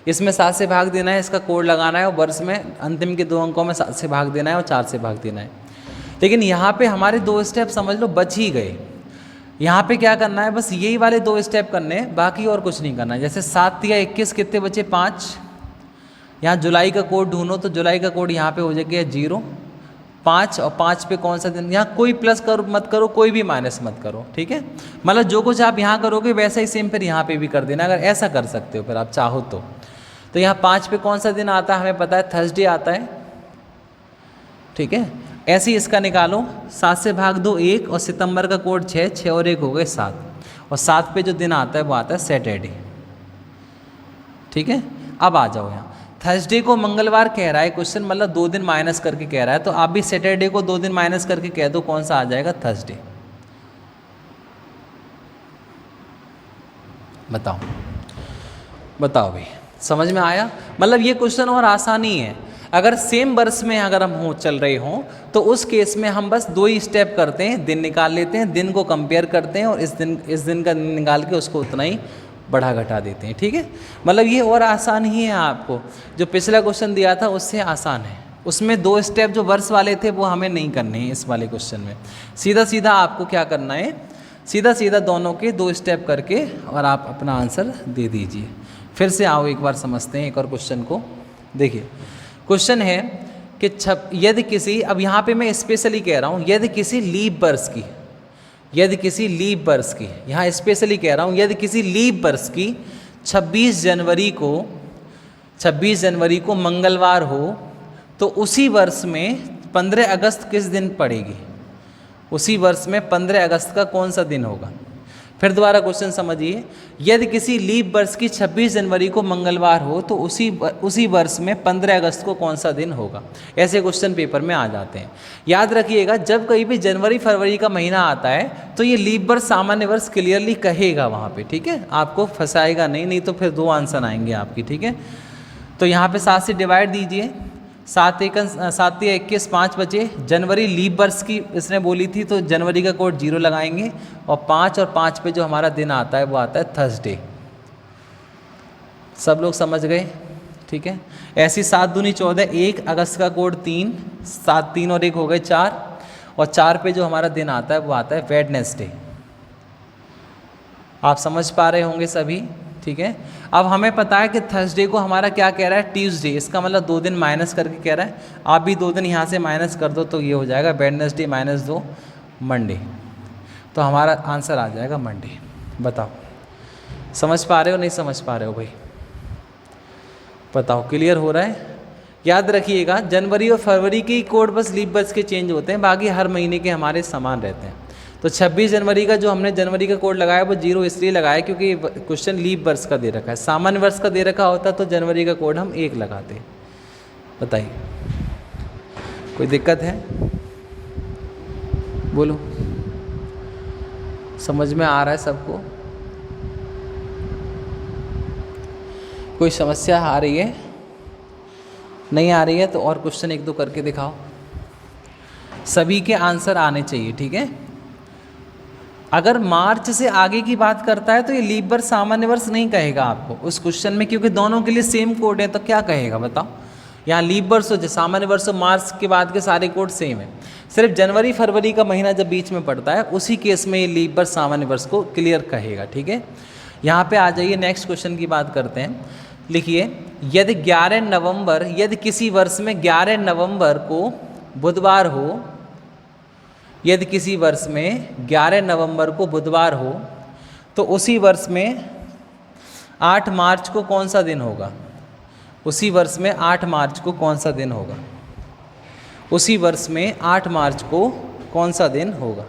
इसमें 7 से भाग देना है, इसका कोड लगाना है, और वर्ष में अंतिम के 2 अंकों में 7 से भाग देना है और 4 से भाग देना है। लेकिन यहाँ पे हमारे 2 स्टेप समझ लो बच ही गए। यहाँ पे क्या करना है, बस यही वाले 2 स्टेप करने हैं, बाकी और कुछ नहीं करना है। जैसे 7 या 21 कितने बचे, 5। यहाँ जुलाई का कोड ढूंढो, तो जुलाई का कोड यहाँ पे हो जाएगा 0, 5, और 5 पे कौन सा दिन, यहाँ कोई प्लस करो मत करो, कोई भी माइनस मत करो, ठीक है। मतलब जो कुछ आप यहाँ करोगे वैसा ही सेम फिर यहाँ पे भी कर देना, अगर ऐसा कर सकते हो फिर आप चाहो तो। यहाँ 5 पे कौन सा दिन आता है हमें पता है, थर्सडे आता है, ठीक है। ऐसे ही इसका निकालो, 7 से भाग दो 1, और सितंबर का कोड 6, 6 और 1 हो गए 7, और 7 पे जो दिन आता है वो आता है सैटरडे, ठीक है। अब आ जाओ यहाँ, थर्सडे को मंगलवार कह रहा है क्वेश्चन, मतलब 2 दिन माइनस करके कह रहा है, तो आप भी सैटरडे को 2 दिन माइनस करके कह दो, कौन सा आ जाएगा, थर्सडे। बताओ बताओ भाई, समझ में आया। मतलब ये क्वेश्चन और आसान ही है। अगर सेम वर्ष में अगर हम चल रहे हों तो उस केस में हम बस 2 ही स्टेप करते हैं, दिन निकाल लेते हैं, दिन को कंपेयर करते हैं, और इस दिन का निकाल के उसको उतना ही बढ़ा घटा देते हैं, ठीक है। मतलब ये और आसान ही है, आपको जो पिछला क्वेश्चन दिया था उससे आसान है। उसमें 2 स्टेप जो वर्ष वाले थे वो हमें नहीं करने हैं इस वाले क्वेश्चन में। सीधा सीधा आपको क्या करना है, सीधा सीधा दोनों के 2 स्टेप करके और आप अपना आंसर दे दीजिए। फिर से आओ एक बार समझते हैं एक और क्वेश्चन को। देखिए क्वेश्चन है कि यदि किसी, अब यहाँ पे मैं स्पेशली कह रहा हूँ, यदि किसी लीप वर्ष की, यदि किसी लीप वर्ष की, यहाँ स्पेशली कह रहा हूँ, यदि किसी लीप वर्ष की 26 जनवरी को मंगलवार हो, तो उसी वर्ष में 15 अगस्त किस दिन पड़ेगी। उसी वर्ष में 15 अगस्त का कौन सा दिन होगा। फिर दोबारा क्वेश्चन समझिए, यदि किसी लीप वर्ष की 26 जनवरी को मंगलवार हो, तो उसी वर्ष में 15 अगस्त को कौन सा दिन होगा। ऐसे क्वेश्चन पेपर में आ जाते हैं। याद रखिएगा, जब कहीं भी जनवरी फरवरी का महीना आता है तो ये लीप वर्ष सामान्य वर्ष क्लियरली कहेगा वहाँ पे, ठीक है, आपको फंसाएगा नहीं तो फिर 2 आंसर आएंगे आपकी, ठीक है। तो यहाँ पे 7 से डिवाइड दीजिए, 7 या 21, 5 बचे। जनवरी लीप वर्ष की इसने बोली थी, तो जनवरी का कोड 0 लगाएंगे, और 5 पे जो हमारा दिन आता है वो आता है थर्सडे। सब लोग समझ गए, ठीक है। ऐसी 7 दूनी 14, 1 अगस्त का कोड 3, 7, 3 और 1 हो गए 4, और 4 पे जो हमारा दिन आता है वो आता है वेडनेसडे। आप समझ पा रहे होंगे सभी, ठीक है। अब हमें पता है कि थर्सडे को हमारा क्या कह रहा है, ट्यूसडे, इसका मतलब 2 दिन माइनस करके कह रहा है। आप भी 2 दिन यहाँ से माइनस कर दो तो ये हो जाएगा वेडनेसडे -2 मंडे, तो हमारा आंसर आ जाएगा मंडे। बताओ समझ पा रहे हो नहीं समझ पा रहे हो भाई, बताओ क्लियर हो रहा है। याद रखिएगा, जनवरी और फरवरी के कोड बस लीप वर्ष के चेंज होते हैं, बाकी हर महीने के हमारे समान रहते हैं। तो 26 जनवरी का जो हमने जनवरी का कोड लगाया वो 0 इसलिए लगाया क्योंकि क्वेश्चन लीप वर्ष का दे रखा है। सामान्य वर्ष का दे रखा होता तो जनवरी का कोड हम 1 लगाते। बताइए कोई दिक्कत है, बोलो, समझ में आ रहा है सबको, कोई समस्या आ रही है, नहीं आ रही है तो और क्वेश्चन 1-2 करके दिखाओ। सभी के आंसर आने चाहिए, ठीक है। अगर मार्च से आगे की बात करता है तो ये लीप वर्ष सामान्य वर्ष नहीं कहेगा आपको उस क्वेश्चन में, क्योंकि दोनों के लिए सेम कोड है, तो क्या कहेगा बताओ। यहाँ लीप वर्ष हो, सामान्य वर्ष हो, मार्च के बाद के सारे कोड सेम है। सिर्फ जनवरी फरवरी का महीना जब बीच में पड़ता है उसी केस में ये लीप वर्ष सामान्य वर्ष को क्लियर कहेगा, ठीक है। यहाँ पे आ जाइए, नेक्स्ट क्वेश्चन की बात करते हैं। लिखिए, यदि 11 नवंबर, यदि किसी वर्ष में 11 नवंबर को बुधवार हो, यदि किसी वर्ष में 11 नवंबर को बुधवार हो, तो उसी वर्ष में 8 मार्च को कौन सा दिन होगा? उसी वर्ष में 8 मार्च को कौन सा दिन होगा? उसी वर्ष में 8 मार्च को कौन सा दिन होगा?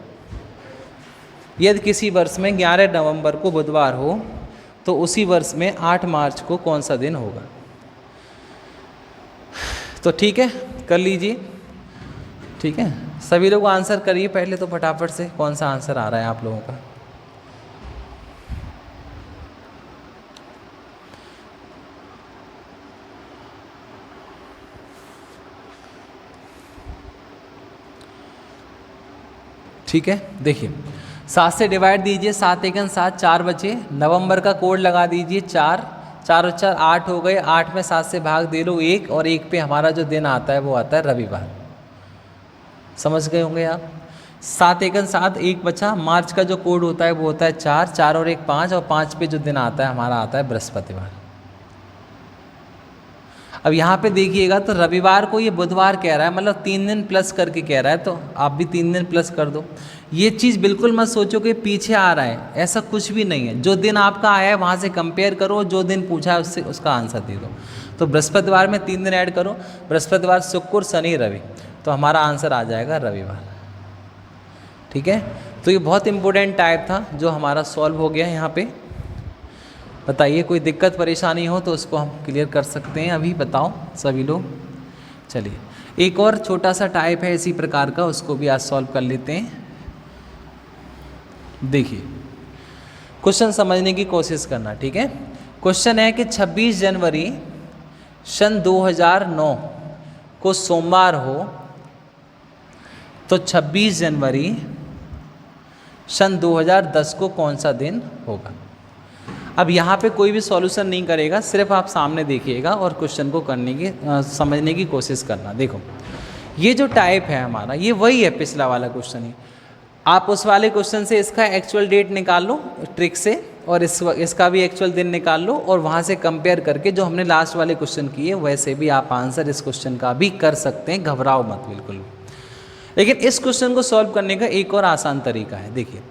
यदि किसी वर्ष में 11 नवंबर को बुधवार हो तो उसी वर्ष में 8 मार्च को कौन सा दिन होगा? तो ठीक है, कर लीजिए। ठीक है, सभी लोग आंसर करिए पहले तो फटाफट से, कौन सा आंसर आ रहा है आप लोगों का। ठीक है, देखिए 7 से डिवाइड दीजिए, 7 एकन 7, 4 बचे। नवंबर का कोड लगा दीजिए 4, 4 और 4 8 हो गए। 8 में 7 से भाग दे लो 1, और 1 पे हमारा जो दिन आता है वो आता है रविवार। समझ गए होंगे आप। 7 एकन 7, 1 बचा। मार्च का जो कोड होता है वो होता है 4, 4 और 1 5, और 5 पे जो दिन आता है हमारा आता है बृहस्पतिवार। अब यहाँ पे देखिएगा तो रविवार को ये बुधवार कह रहा है, मतलब 3 दिन प्लस करके कह रहा है, तो आप भी 3 दिन प्लस कर दो। ये चीज़ बिल्कुल मत सोचो कि पीछे आ रहा है, ऐसा कुछ भी नहीं है। जो दिन आपका आया है वहाँ से कंपेयर करो, जो दिन पूछा है उससे उसका आंसर दे दो। तो बृहस्पतिवार में 3 दिन ऐड करो, बृहस्पतिवार शुक्र शनि रवि, तो हमारा आंसर आ जाएगा रविवार। ठीक है, तो ये बहुत इंपॉर्टेंट टाइप था जो हमारा सॉल्व हो गया यहाँ पे। बताइए कोई दिक्कत परेशानी हो तो उसको हम क्लियर कर सकते हैं अभी, बताओ सभी लोग। चलिए एक और छोटा सा टाइप है इसी प्रकार का, उसको भी आज सॉल्व कर लेते हैं। देखिए क्वेश्चन समझने की कोशिश करना। ठीक है, क्वेश्चन है कि 26 जनवरी सन 2009 को सोमवार हो तो 26 जनवरी सन 2010 को कौन सा दिन होगा? अब यहाँ पे कोई भी सॉल्यूशन नहीं करेगा, सिर्फ आप सामने देखिएगा और क्वेश्चन को करने की समझने की कोशिश करना। देखो ये जो टाइप है हमारा, ये वही है पिछला वाला क्वेश्चन ही। आप उस वाले क्वेश्चन से इसका एक्चुअल डेट निकाल लो ट्रिक से, और इसका भी एक्चुअल दिन निकाल लो, और वहाँ से कंपेयर करके जो हमने लास्ट वाले क्वेश्चन किए वैसे भी आप आंसर इस क्वेश्चन का भी कर सकते हैं। घबराओ मत बिल्कुल भी। लेकिन इस क्वेश्चन को सॉल्व करने का एक और आसान तरीका है। देखिए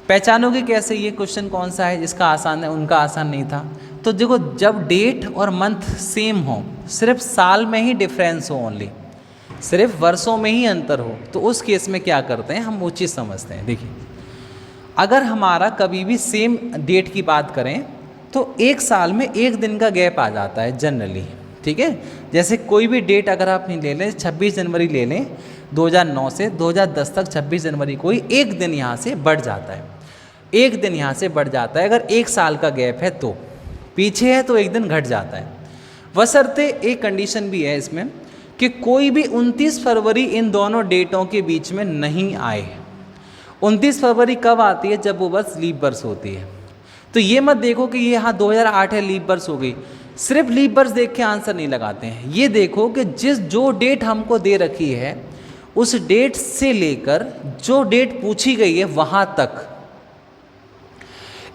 पहचानोगे कैसे ये क्वेश्चन कौन सा है जिसका आसान है, उनका आसान नहीं था। तो देखो जब डेट और मंथ सेम हो, सिर्फ साल में ही डिफरेंस हो, ओनली सिर्फ वर्षों में ही अंतर हो, तो उस केस में क्या करते हैं हम, वो चीज़ समझते हैं। देखिए अगर हमारा कभी भी सेम डेट की बात करें तो एक साल में एक दिन का गैप आ जाता है जनरली। ठीक है, जैसे कोई भी डेट अगर आप नहीं ले लें, 26 जनवरी ले लें 2009 से 2010 तक, 26 जनवरी को ही एक दिन यहाँ से बढ़ जाता है, एक दिन यहाँ से बढ़ जाता है। अगर एक साल का गैप है तो, पीछे है तो एक दिन घट जाता है। बशर्ते एक कंडीशन भी है इसमें कि कोई भी 29 फरवरी इन दोनों डेटों के बीच में नहीं आए। 29 फरवरी कब आती है? जब वो बस लीप वर्ष होती है। तो ये मत देखो कि ये यहाँ 2008 है लीप वर्ष हो गई, सिर्फ लीप वर्ष देख के आंसर नहीं लगाते हैं। ये देखो कि जो डेट हमको दे रखी है उस डेट से लेकर जो डेट पूछी गई है वहाँ तक,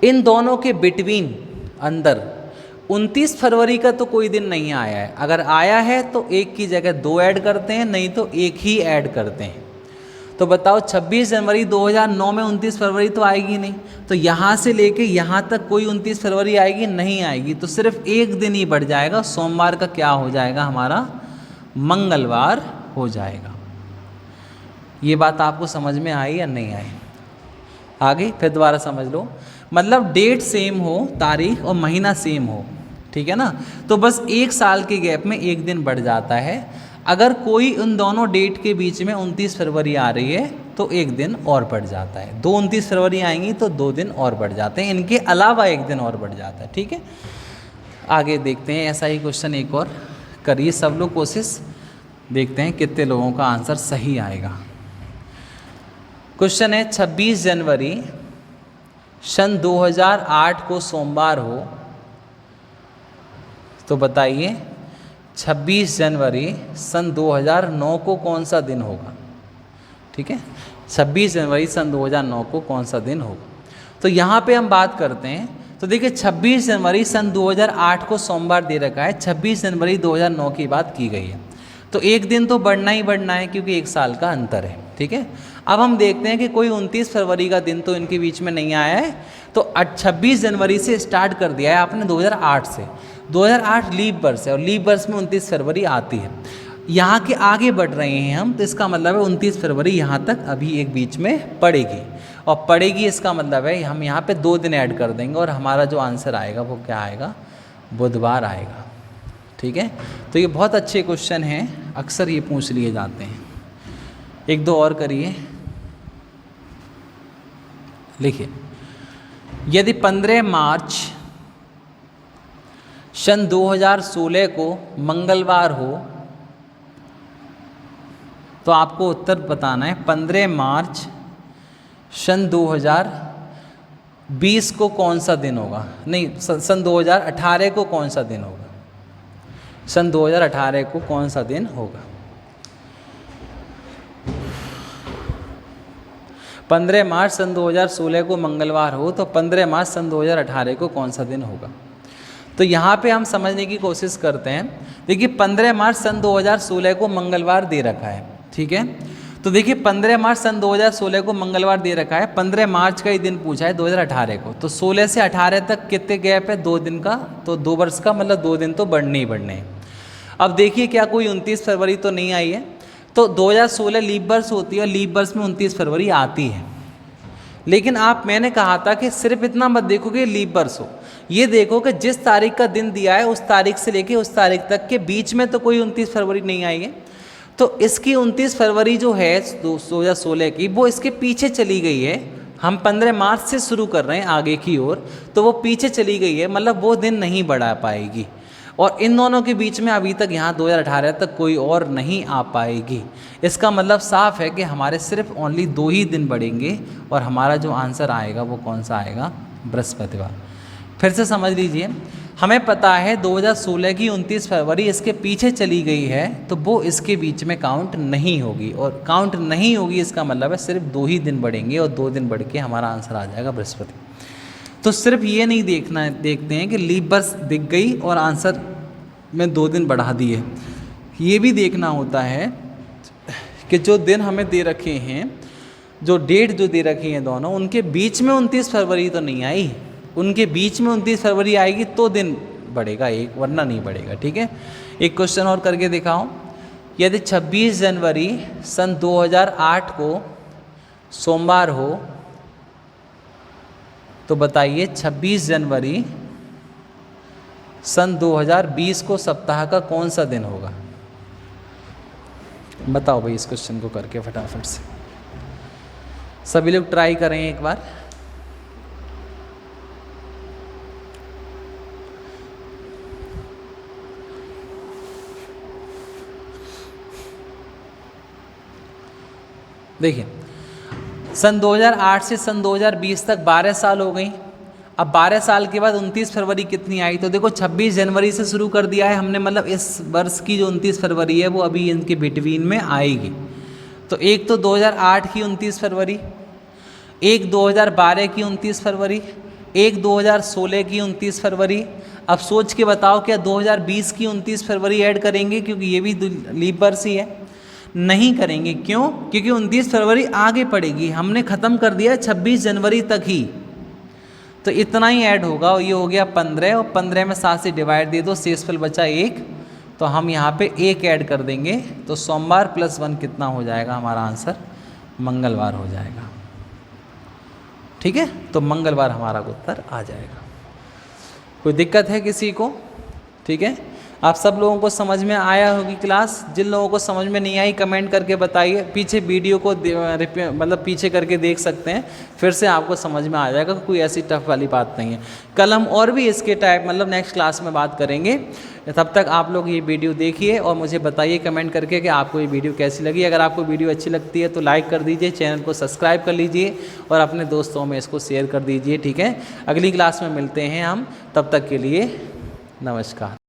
इन दोनों के बिटवीन अंदर 29 फरवरी का तो कोई दिन नहीं आया है। अगर आया है तो एक की जगह 2 ऐड करते हैं, नहीं तो एक ही ऐड करते हैं। तो बताओ 26 जनवरी 2009 में 29 फरवरी तो आएगी नहीं, तो यहाँ से लेके यहाँ तक कोई 29 फरवरी आएगी नहीं आएगी, तो सिर्फ एक दिन ही बढ़ जाएगा। सोमवार का क्या हो जाएगा हमारा? मंगलवार हो जाएगा। ये बात आपको समझ में आई या नहीं आई? आगे फिर दोबारा समझ लो। मतलब डेट सेम हो, तारीख और महीना सेम हो, ठीक है ना, तो बस एक साल के गैप में एक दिन बढ़ जाता है। अगर कोई उन दोनों डेट के बीच में 29 फरवरी आ रही है तो एक दिन और बढ़ जाता है। 29 फरवरी आएंगी तो 2 दिन और बढ़ जाते हैं, इनके अलावा एक दिन और बढ़ जाता है। ठीक है, आगे देखते हैं। ऐसा ही क्वेश्चन एक और करिए सब लोग कोशिश, देखते हैं कितने लोगों का आंसर सही आएगा। क्वेश्चन है 26 जनवरी सन 2008 को सोमवार हो तो बताइए 26 जनवरी सन 2009 को कौन सा दिन होगा? ठीक है, 26 जनवरी सन 2009 को कौन सा दिन होगा? तो यहाँ पे हम बात करते हैं। तो देखिए 26 जनवरी सन 2008 को सोमवार दे रखा है, 26 जनवरी 2009 की बात की गई है, तो एक दिन तो बढ़ना ही बढ़ना है क्योंकि एक साल का अंतर है। ठीक है, अब हम देखते हैं कि कोई 29 फरवरी का दिन तो इनके बीच में नहीं आया है, तो 26 जनवरी से स्टार्ट कर दिया है आपने 2008 से। 2008 लीप वर्ष है और लीप वर्ष में 29 फरवरी आती है। यहाँ के आगे बढ़ रहे हैं हम, तो इसका मतलब है 29 फरवरी यहाँ तक अभी एक बीच में पड़ेगी, और पड़ेगी इसका मतलब है हम यहाँ पे 2 दिन ऐड कर देंगे और हमारा जो आंसर आएगा वो क्या आएगा, बुधवार आएगा। ठीक है, तो ये बहुत अच्छे क्वेश्चन हैं, अक्सर ये पूछ लिए जाते हैं। एक दो और करिए, लिखिए, यदि 15 मार्च सन 2016 को मंगलवार हो तो आपको उत्तर बताना है 15 मार्च सन 2020 को कौन सा दिन होगा, नहीं सन 2018 को कौन सा दिन होगा, सन 2018 को कौन सा दिन होगा। 15 मार्च सन 2016 को मंगलवार हो तो 15 मार्च सन 2018 को कौन सा दिन होगा। तो यहाँ पे हम समझने की कोशिश करते हैं। देखिए 15 मार्च सन 2016 को मंगलवार दे रखा है, ठीक है। तो देखिए 15 मार्च सन 2016 को मंगलवार दे रखा है, 15 मार्च का ही दिन पूछा है 2018 को, तो 16 से 18 तक कितने गैप है, 2 दिन का, तो 2 वर्ष का मतलब 2 दिन तो बढ़ने ही बढ़ने हैं। अब देखिए क्या कोई 29 फरवरी तो नहीं आई है, तो 2016 लीप वर्ष होती है और लीप वर्ष में 29 फरवरी आती है। लेकिन मैंने कहा था कि सिर्फ इतना मत देखो कि लीप वर्ष हो, ये देखो कि जिस तारीख का दिन दिया है उस तारीख से लेके उस तारीख तक के बीच में तो कोई 29 फरवरी नहीं आई है। तो इसकी 29 फरवरी जो है 2016 की वो इसके पीछे चली गई है। हम 15 मार्च से शुरू कर रहे हैं आगे की ओर, तो वो पीछे चली गई है, मतलब वो दिन नहीं बढ़ा पाएगी। और इन दोनों के बीच में अभी तक यहाँ 2018 तक कोई और नहीं आ पाएगी। इसका मतलब साफ है कि हमारे सिर्फ ओनली 2 ही दिन बढ़ेंगे और हमारा जो आंसर आएगा वो कौन सा आएगा, बृहस्पतिवार। फिर से समझ लीजिए, हमें पता है 2016 की 29 फरवरी इसके पीछे चली गई है, तो वो इसके बीच में काउंट नहीं होगी, और काउंट नहीं होगी इसका मतलब है सिर्फ 2 ही दिन बढ़ेंगे और 2 दिन बढ़ के हमारा आंसर आ जाएगा बृहस्पति। तो सिर्फ ये नहीं देखते हैं कि लीप वर्ष दिख गई और आंसर में 2 दिन बढ़ा दिए, ये भी देखना होता है कि जो दिन हमें दे रखे हैं, जो डेट जो दे रखी हैं दोनों, उनके बीच में 29 फरवरी तो नहीं आई, उनके बीच में 29 फरवरी आएगी तो दिन बढ़ेगा एक, वरना नहीं बढ़ेगा। ठीक है, एक क्वेश्चन और करके दिखाऊं, यदि 26 जनवरी सन 2008 को सोमवार हो तो बताइए 26 जनवरी सन 2020 को सप्ताह का कौन सा दिन होगा। बताओ भाई इस क्वेश्चन को करके फटाफट से, सभी लोग ट्राई करें एक बार। देखिए सन 2008 से सन 2020 तक 12 साल हो गई। अब 12 साल के बाद 29 फरवरी कितनी आई, तो देखो 26 जनवरी से शुरू कर दिया है हमने, मतलब इस वर्ष की जो 29 फरवरी है वो अभी इनके बिटवीन में आएगी। तो एक तो 2008 की 29 फरवरी, एक 2012 की 29 फरवरी, एक 2016 की 29 फरवरी। अब सोच के बताओ क्या 2020 की 29 फरवरी ऐड करेंगे, क्योंकि ये भी लीप वर्ष ही है। नहीं करेंगे, क्यों, क्योंकि 29 फरवरी आगे पड़ेगी, हमने ख़त्म कर दिया 26 जनवरी तक ही, तो इतना ही ऐड होगा। और ये हो गया 15, और 15 में 7 से डिवाइड दे दो, शेषफल बचा 1, तो हम यहाँ पे 1 ऐड कर देंगे, तो सोमवार प्लस 1 कितना हो जाएगा, हमारा आंसर मंगलवार हो जाएगा। ठीक है, तो मंगलवार हमारा उत्तर आ जाएगा। कोई दिक्कत है किसी को? ठीक है, आप सब लोगों को समझ में आया होगी क्लास। जिन लोगों को समझ में नहीं आई कमेंट करके बताइए, पीछे वीडियो को मतलब पीछे करके देख सकते हैं, फिर से आपको समझ में आ जाएगा। कोई ऐसी टफ वाली बात नहीं है। कल हम और भी इसके टाइप मतलब नेक्स्ट क्लास में बात करेंगे। तब तक आप लोग ये वीडियो देखिए और मुझे बताइए कमेंट करके कि आपको ये वीडियो कैसी लगी। अगर आपको वीडियो अच्छी लगती है तो लाइक कर दीजिए, चैनल को सब्सक्राइब कर लीजिए और अपने दोस्तों में इसको शेयर कर दीजिए। ठीक है, अगली क्लास में मिलते हैं हम, तब तक के लिए नमस्कार।